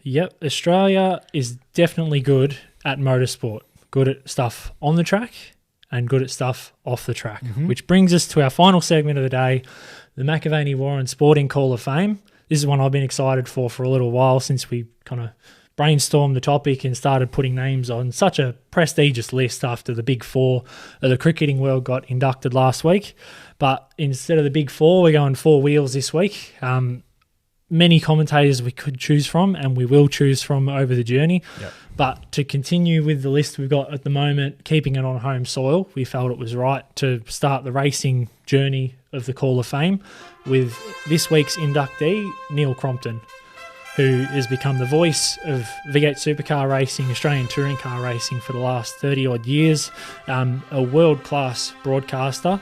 Yep, Australia is definitely good at motorsport, good at stuff on the track and good at stuff off the track, which brings us to our final segment of the day, the McAvaney Warren Sporting Hall of Fame. This is one I've been excited for a little while since we kind of brainstormed the topic and started putting names on such a prestigious list after the big four of the cricketing world got inducted last week. But instead of the big four, we're going four wheels this week. Many commentators we could choose from and we will choose from over the journey. Yep. But to continue with the list we've got at the moment, keeping it on home soil, we felt it was right to start the racing journey of the Hall of Fame with this week's inductee, Neil Crompton, who has become the voice of V8 supercar racing, Australian touring car racing for the last 30-odd years, a world-class broadcaster.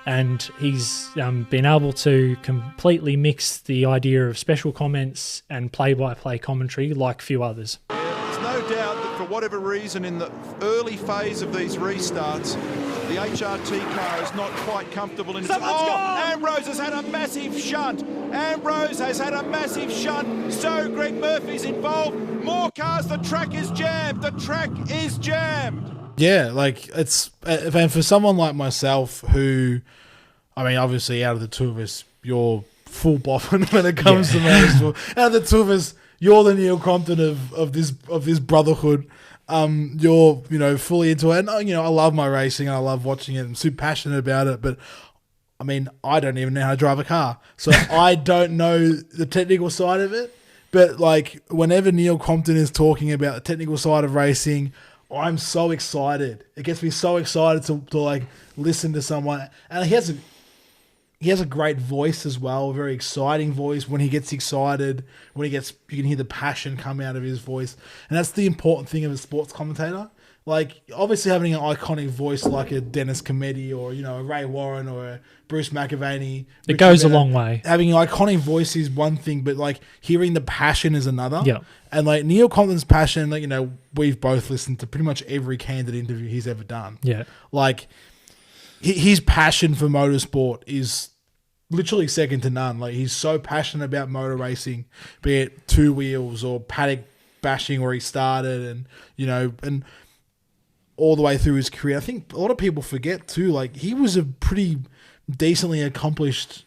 And he's been able to completely mix the idea of special comments and play-by-play commentary like few others. There's no doubt that for whatever reason in the early phase of these restarts, the HRT car is not quite comfortable in... Ambrose has had a massive shunt. Ambrose has had a massive shunt. So Greg Murphy's involved. More cars. The track is jammed. The track is jammed. Yeah, like it's, and for someone like myself who, I mean, obviously out of the two of us, you're full boffin when it comes to motorsport. Out of the two of us, you're the Neil Crompton of this brotherhood. You're fully into it. And I love my racing. I love watching it. I'm super passionate about it. But I mean, I don't even know how to drive a car, so I don't know the technical side of it. But like, whenever Neil Crompton is talking about the technical side of racing, I'm so excited. It gets me so excited to like listen to someone, and he has a great voice as well, a very exciting voice. When he gets excited, you can hear the passion come out of his voice, and that's the important thing of a sports commentator. Like, obviously having an iconic voice like a Dennis Cometti or a Ray Warren or a Bruce McAvaney, it goes a long way. Having an iconic voice is one thing, but like hearing the passion is another. Yeah. And like Neil Crompton's passion, like, we've both listened to pretty much every candid interview he's ever done. Yeah. Like his passion for motorsport is literally second to none. Like, he's so passionate about motor racing, be it two wheels or paddock bashing where he started, and all the way through his career. I think a lot of people forget too, like, he was a pretty decently accomplished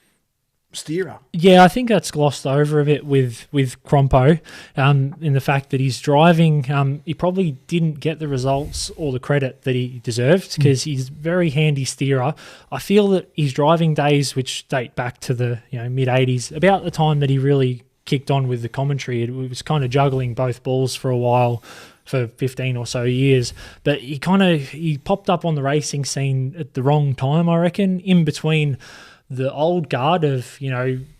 steerer. Yeah, I think that's glossed over a bit with Crompo, in the fact that he's driving, he probably didn't get the results or the credit that he deserved because he's a very handy steerer. I feel that his driving days, which date back to the mid-'80s, about the time that he really kicked on with the commentary, it was kind of juggling both balls for a while, for 15 or so years, but he popped up on the racing scene at the wrong time, I reckon, in between the old guard of,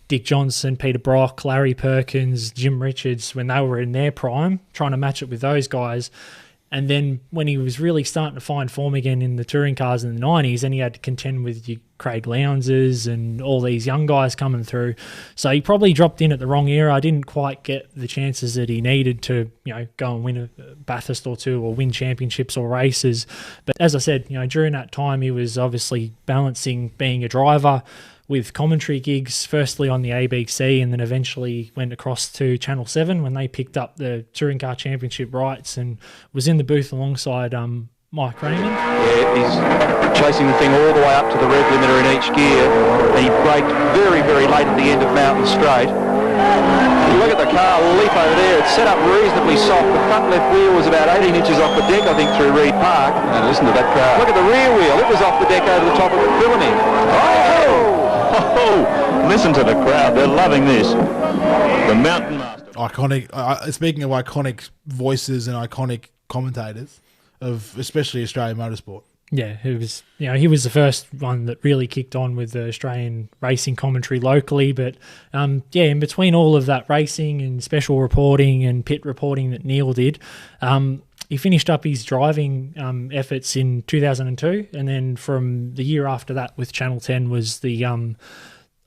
Dick Johnson, Peter Brock, Larry Perkins, Jim Richards, when they were in their prime, trying to match it with those guys. And then when he was really starting to find form again in the touring cars in the 90s, then he had to contend with your Craig Lowndes and all these young guys coming through. So he probably dropped in at the wrong era. I didn't quite get the chances that he needed to, go and win a Bathurst or two or win championships or races. But as I said, during that time, he was obviously balancing being a driver with commentary gigs, firstly on the ABC, and then eventually went across to Channel 7 when they picked up the Touring Car Championship rights, and was in the booth alongside Mike Raymond. Yeah, he's chasing the thing all the way up to the rev limiter in each gear, and he braked very, very late at the end of Mountain Straight. You look at the car leap over there, it's set up reasonably soft. The front left wheel was about 18 inches off the deck, I think, through Reed Park. And listen to that car. Look at the rear wheel, it was off the deck over the top of the filling. Oh, listen to the crowd. They're loving this. The Mountain Master. Iconic. Speaking of iconic voices and iconic commentators of especially Australian motorsport. Yeah, he was the first one that really kicked on with the Australian racing commentary locally. But in between all of that racing and special reporting and pit reporting that Neil did, he finished up his driving efforts in 2002, and then from the year after that with Channel 10 was the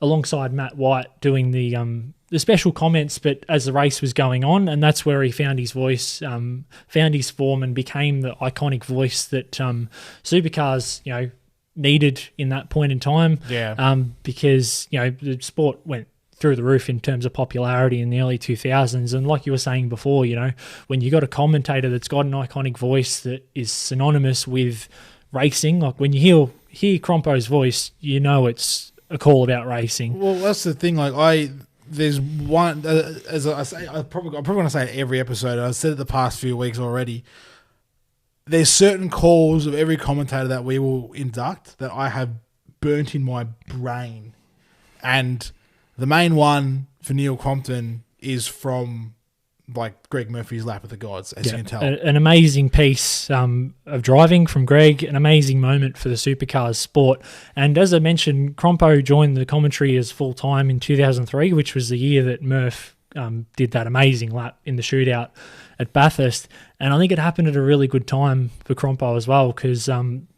alongside Matt White doing the special comments, but as the race was going on, and that's where he found his voice, found his form, and became the iconic voice that supercars needed in that point in time. Yeah. Because the sport went through the roof in terms of popularity in the early 2000s. And like you were saying before, you know, when you got a commentator that's got an iconic voice that is synonymous with racing, like when you hear Crompo's voice, you know it's a call about racing. Well, that's the thing. Like there's one, as I say, I'm probably going to say it every episode. I've said it the past few weeks already. There's certain calls of every commentator that we will induct that I have burnt in my brain. And the main one for Neil Crompton is from like Greg Murphy's Lap of the Gods, as you can tell. An amazing piece of driving from Greg, an amazing moment for the supercars sport. And as I mentioned, Crompo joined the commentary as full-time in 2003, which was the year that Murph did that amazing lap in the shootout at Bathurst. And I think it happened at a really good time for Crompo as well, because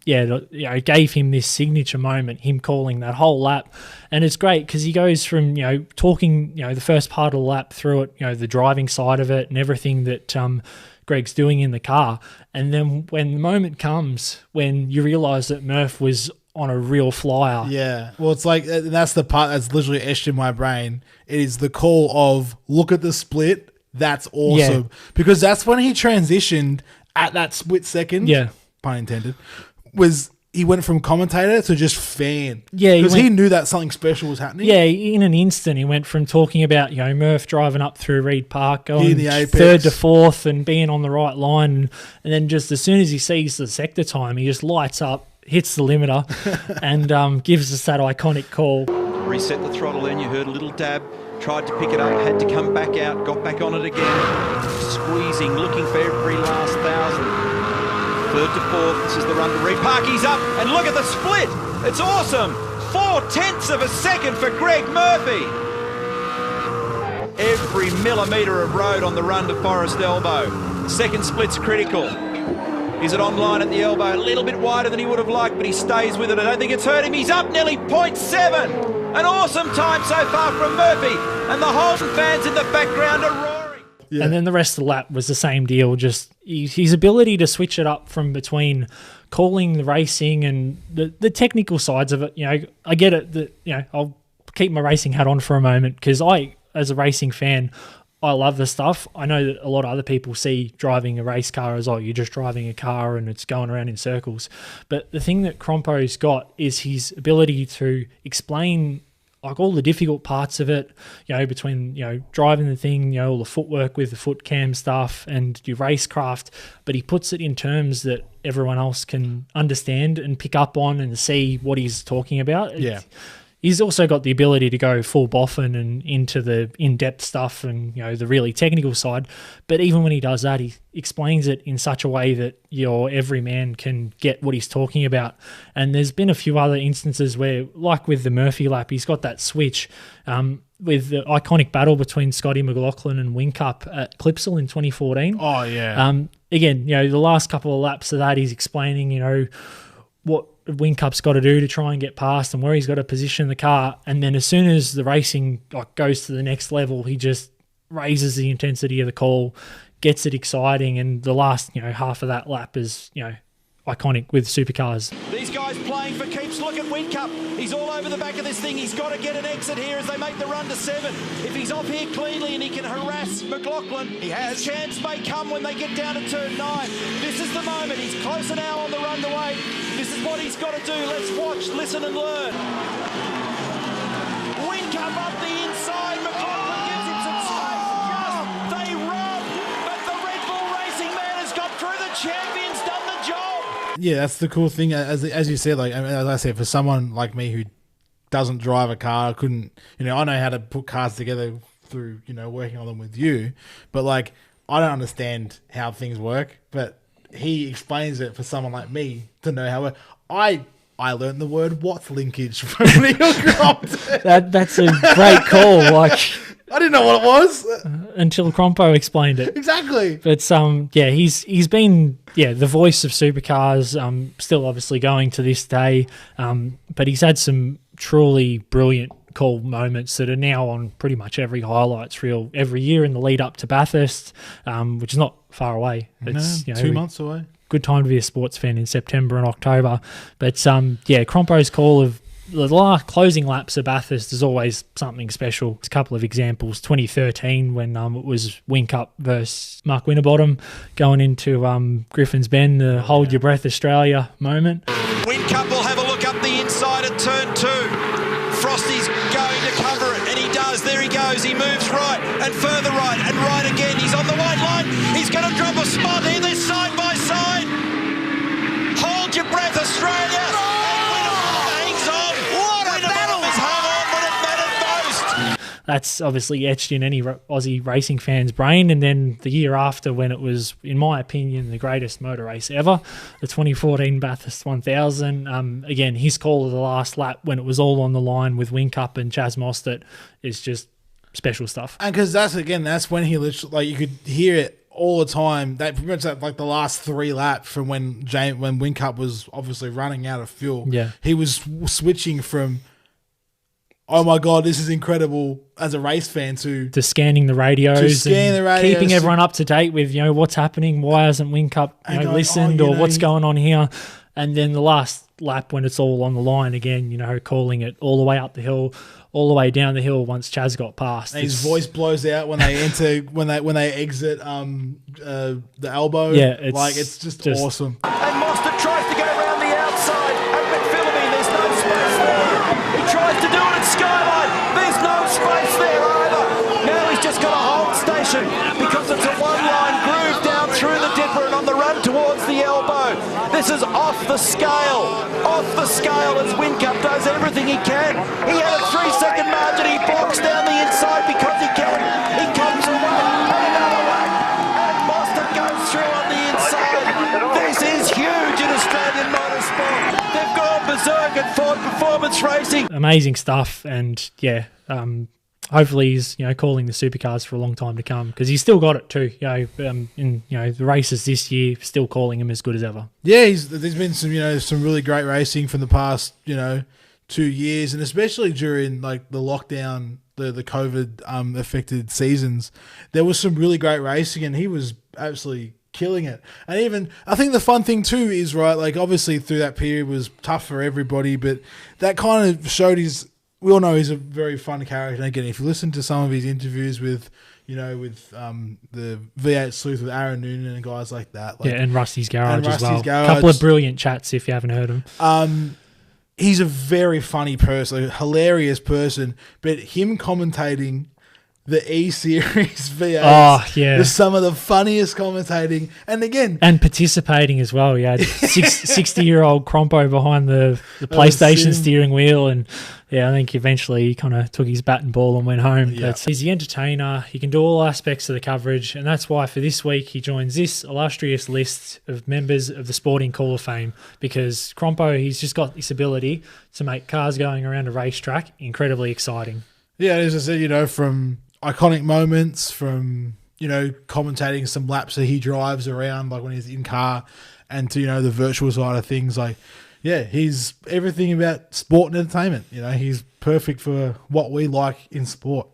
it gave him this signature moment, him calling that whole lap. And it's great because he goes from, talking, the first part of the lap through it, the driving side of it and everything that Greg's doing in the car. And then when the moment comes when you realise that Murph was on a real flyer. Yeah. Well, it's like, that's the part that's literally etched in my brain. It is the call of, look at the split. That's awesome. Yeah. Because that's when he transitioned at that split second. Yeah. Pun intended. He went from commentator to just fan. Yeah. Because he knew that something special was happening. Yeah. In an instant, he went from talking about, Murph driving up through Reed Park, going third to fourth and being on the right line. And then just as soon as he sees the sector time, he just lights up, hits the limiter and gives us that iconic call. Reset the throttle then. You heard a little dab. Tried to pick it up, had to come back out, got back on it again. Squeezing, looking for every last thousand. Third to fourth, this is the run to Reed Park. He's up, and look at the split. It's awesome. 0.4 of a second for Greg Murphy. Every millimetre of road on the run to Forest Elbow. Second split's critical. Is it online at the elbow? A little bit wider than he would have liked, but he stays with it. I don't think it's hurt him. He's up nearly 0.7. An awesome time so far from Murphy. And the Holden fans in the background are roaring. Yeah. And then the rest of the lap was the same deal. Just his ability to switch it up from between calling the racing and the technical sides of it. I get it that, I'll keep my racing hat on for a moment because as a racing fan, I love the stuff. I know that a lot of other people see driving a race car as, you're just driving a car and it's going around in circles. But the thing that Crompo's got is his ability to explain like all the difficult parts of it, between, driving the thing, all the footwork with the foot cam stuff and your racecraft, but he puts it in terms that everyone else can understand and pick up on and see what he's talking about. Yeah. He's also got the ability to go full boffin and into the in-depth stuff and, the really technical side. But even when he does that, he explains it in such a way that your everyman can get what he's talking about. And there's been a few other instances where, like with the Murphy lap, he's got that switch with the iconic battle between Scotty McLaughlin and Whincup at Clipsal in 2014. Oh, yeah. Again, the last couple of laps of that, he's explaining, what Whincup's got to do to try and get past and where he's got to position the car. And then as soon as the racing goes to the next level, he just raises the intensity of the call, gets it exciting. And the last, half of that lap is, iconic with supercars. These guys playing for keeps. Look at Whincup. He's all over the back of this thing. He's got to get an exit here as they make the run to 7. If he's off here cleanly and he can harass McLaughlin, his chance may come when they get down to turn 9. This is the moment. He's closer now on the run to 8. This is what he's got to do. Let's watch, listen and learn. Whincup up the inside. McLaughlin gives him some space. They run, but the Red Bull Racing man has got through. The champion's done the job. Yeah, that's the cool thing. As you said, as I said, for someone like me who doesn't drive a car, couldn't, I know how to put cars together through, working on them with you, but I don't understand how things work, but he explains it for someone like me to know how I learned the word "what" linkage from Neil Crompton. That's a great call. I didn't know what it was until Crompo explained it. Exactly. But he's been the voice of supercars. Still obviously going to this day. But he's had some truly brilliant call moments that are now on pretty much every highlights reel every year in the lead up to Bathurst, which is not far away. It's 2 months away. Good time to be a sports fan in September and October. But Crompo's call of the last closing laps of Bathurst is always something special. A couple of examples. 2013 when it was Whincup versus Mark Winterbottom going into Griffin's Bend, the hold your breath Australia moment. Whincup will have a look up the inside at turn 2. Frosty's going to cover it, and he does. There he goes. He moves right and further right and right again. He's on the white line. He's going to drop a spot here. They're side by side. Hold your breath, Australia. That's obviously etched in any Aussie racing fan's brain. And then the year after, when it was, in my opinion, the greatest motor race ever, the 2014 Bathurst 1000, again, his call of the last lap when it was all on the line with Whincup and Chaz Mostert is just special stuff. And because that's when he literally, like, you could hear it all the time. That pretty much like the last 3 laps from when Whincup was obviously running out of fuel. Yeah, he was switching from, oh my God, this is incredible as a race fan to scanning the radios, and keeping everyone up to date with, what's happening, why hasn't Whincup listened, or what's going on here. And then the last lap when it's all on the line again, calling it all the way up the hill, all the way down the hill once Chaz got past. And his voice blows out when they enter, when they exit the elbow. Yeah, it's just awesome. And Mostert tries to go around the outside at McPhillamy. There's no space there. He tries to do it at Skyline. There's no space there either. Now he's just got a hold station because it's a one-line groove down through the dipper and on the run towards the elbow. This is off the scale as Whincup does everything he can. He had a 3-second margin. He blocks down the inside because he can. He comes away and another whack. And Mostert goes through on the inside. This is huge in Australian motorsport. They've gone berserk at Ford Performance Racing. Amazing stuff, and hopefully he's calling the supercars for a long time to come, because he's still got it too. In the races this year, still calling him as good as ever. Yeah, there's been some really great racing from the past 2 years, and especially during like the lockdown, the COVID affected seasons, there was some really great racing, and he was absolutely killing it. And even I think the fun thing too is, right, like obviously through that period was tough for everybody, but that kind of showed we all know he's a very fun character. And again, if you listen to some of his interviews with the V8 Sleuth with Aaron Noonan and guys like that, and Rusty's Garage as well. Garage. A couple of brilliant chats if you haven't heard them. He's a very funny person, a hilarious person, but him commentating the E-Series V8 is some of the funniest commentating. And participating as well. You had 60-year-old Crompo behind the PlayStation steering wheel, and I think eventually he kind of took his bat and ball and went home. Yeah. He's the entertainer. He can do all aspects of the coverage, and that's why for this week he joins this illustrious list of members of the Sporting Hall of Fame, because Crompo, he's just got this ability to make cars going around a racetrack incredibly exciting. Yeah, as I said, from iconic moments, from commentating some laps that he drives around, like when he's in car, and to the virtual side of things. Like, yeah, he's everything about sport and entertainment. He's perfect for what we like in sport.